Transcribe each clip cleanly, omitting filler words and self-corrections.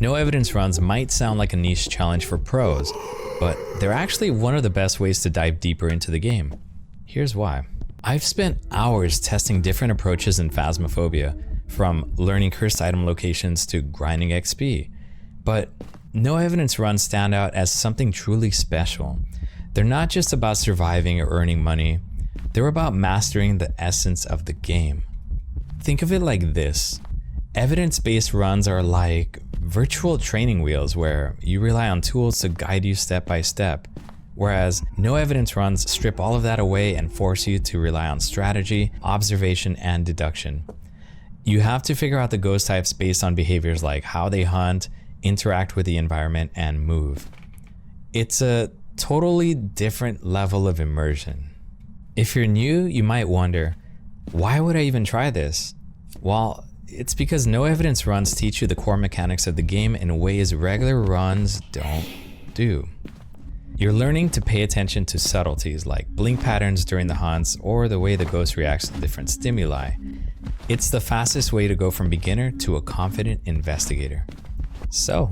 No evidence runs might sound like a niche challenge for pros, but they're actually one of the best ways to dive deeper into the game. Here's why. I've spent hours testing different approaches in Phasmophobia, from learning cursed item locations to grinding XP, but no evidence runs stand out as something truly special. They're not just about surviving or earning money, they're about mastering the essence of the game. Think of it like this. Evidence-based runs are like virtual training wheels where you rely on tools to guide you step by step, whereas no evidence runs strip all of that away and force you to rely on strategy, observation, and deduction. You have to figure out the ghost types based on behaviors like how they hunt, interact with the environment, and move. It's a totally different level of immersion. If you're new, you might wonder, why would I even try this? Well, it's because no evidence runs teach you the core mechanics of the game in ways regular runs don't do. You're learning to pay attention to subtleties like blink patterns during the hunts or the way the ghost reacts to different stimuli. It's the fastest way to go from beginner to a confident investigator. So,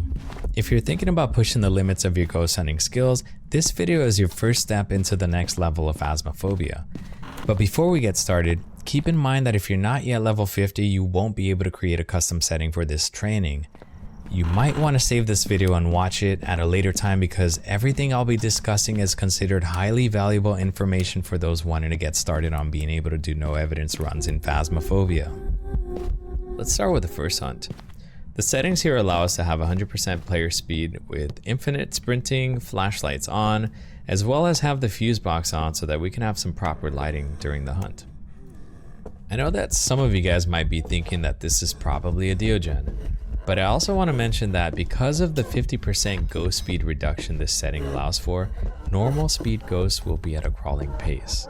if you're thinking about pushing the limits of your ghost hunting skills, this video is your first step into the next level of Phasmophobia. But before we get started, keep in mind that if you're not yet level 50, you won't be able to create a custom setting for this training. You might want to save this video and watch it at a later time because everything I'll be discussing is considered highly valuable information for those wanting to get started on being able to do no evidence runs in Phasmophobia. Let's start with the first hunt. The settings here allow us to have 100% player speed with infinite sprinting, flashlights on, as well as have the fuse box on so that we can have some proper lighting during the hunt. I know that some of you guys might be thinking that this is probably a Diogen, but I also want to mention that because of the 50% ghost speed reduction this setting allows for, normal speed ghosts will be at a crawling pace.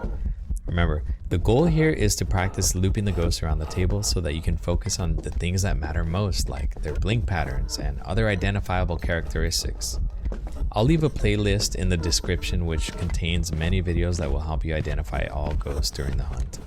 Remember, the goal here is to practice looping the ghosts around the table so that you can focus on the things that matter most, like their blink patterns and other identifiable characteristics. I'll leave a playlist in the description which contains many videos that will help you identify all ghosts during the hunt.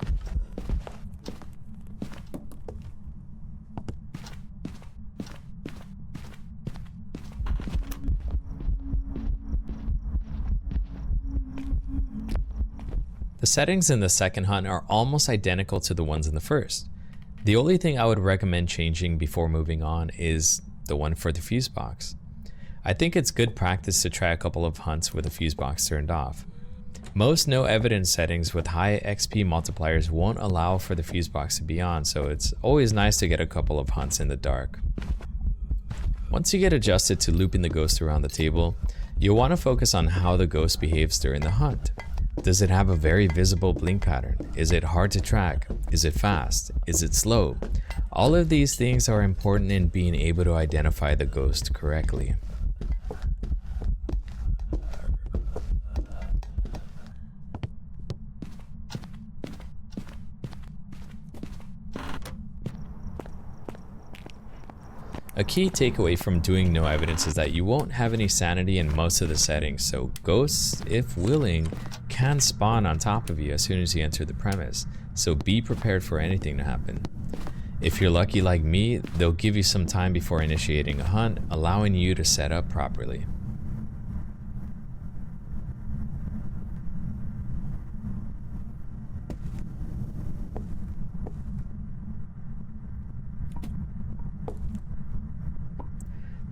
The settings in the second hunt are almost identical to the ones in the first. The only thing I would recommend changing before moving on is the one for the fuse box. I think it's good practice to try a couple of hunts with the fuse box turned off. Most no evidence settings with high XP multipliers won't allow for the fuse box to be on, so it's always nice to get a couple of hunts in the dark. Once you get adjusted to looping the ghost around the table, you'll want to focus on how the ghost behaves during the hunt. Does it have a very visible blink pattern? Is it hard to track? Is it fast? Is it slow? All of these things are important in being able to identify the ghost correctly. A key takeaway from doing no evidence is that you won't have any sanity in most of the settings, so ghosts, if willing, can spawn on top of you as soon as you enter the premise, so be prepared for anything to happen. If you're lucky like me, they'll give you some time before initiating a hunt, allowing you to set up properly.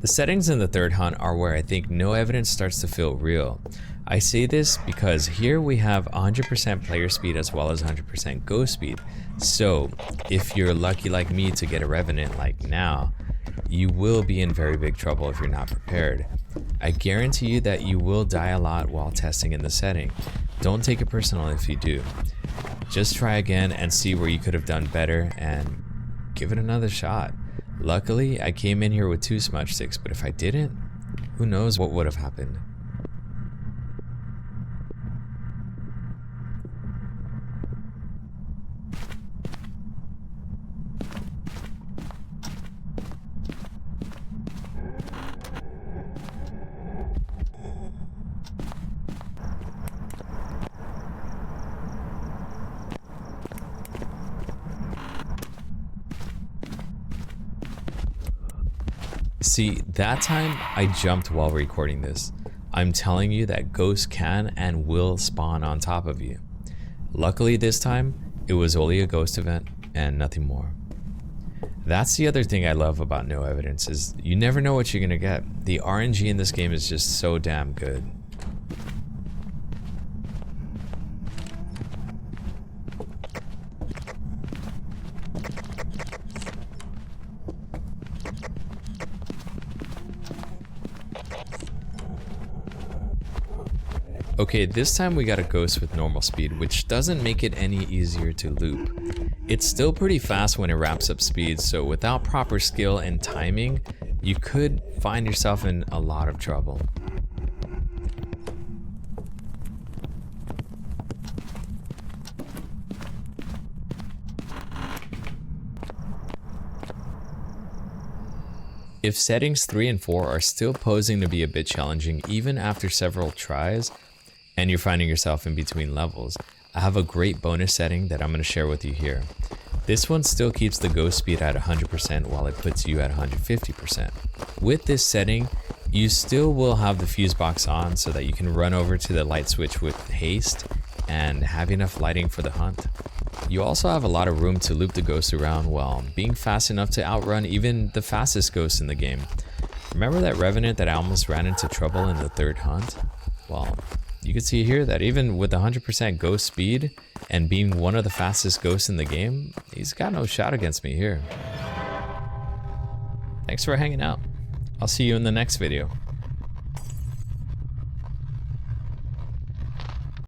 The settings in the third hunt are where I think no evidence starts to feel real. I say this because here we have 100% player speed as well as 100% ghost speed. So if you're lucky like me to get a Revenant like now, you will be in very big trouble if you're not prepared. I guarantee you that you will die a lot while testing in the setting. Don't take it personal if you do. Just try again and see where you could have done better and give it another shot. Luckily, I came in here with 2 smudge sticks, but if I didn't, who knows what would have happened. See, that time I jumped while recording this. I'm telling you that ghosts can and will spawn on top of you. Luckily this time, it was only a ghost event and nothing more. That's the other thing I love about No Evidence, is you never know what you're gonna get. The RNG in this game is just so damn good. Okay, this time we got a ghost with normal speed, which doesn't make it any easier to loop. It's still pretty fast when it wraps up speed, so without proper skill and timing, you could find yourself in a lot of trouble. If settings 3 and 4 are still posing to be a bit challenging even after several tries, and you're finding yourself in between levels, I have a great bonus setting that I'm going to share with you here. This one still keeps the ghost speed at 100% while it puts you at 150%. With this setting, you still will have the fuse box on so that you can run over to the light switch with haste and have enough lighting for the hunt. You also have a lot of room to loop the ghosts around while being fast enough to outrun even the fastest ghosts in the game. Remember that Revenant that I almost ran into trouble in the third hunt? Well, you can see here that even with 100% ghost speed and being one of the fastest ghosts in the game, he's got no shot against me here. Thanks for hanging out. I'll see you in the next video.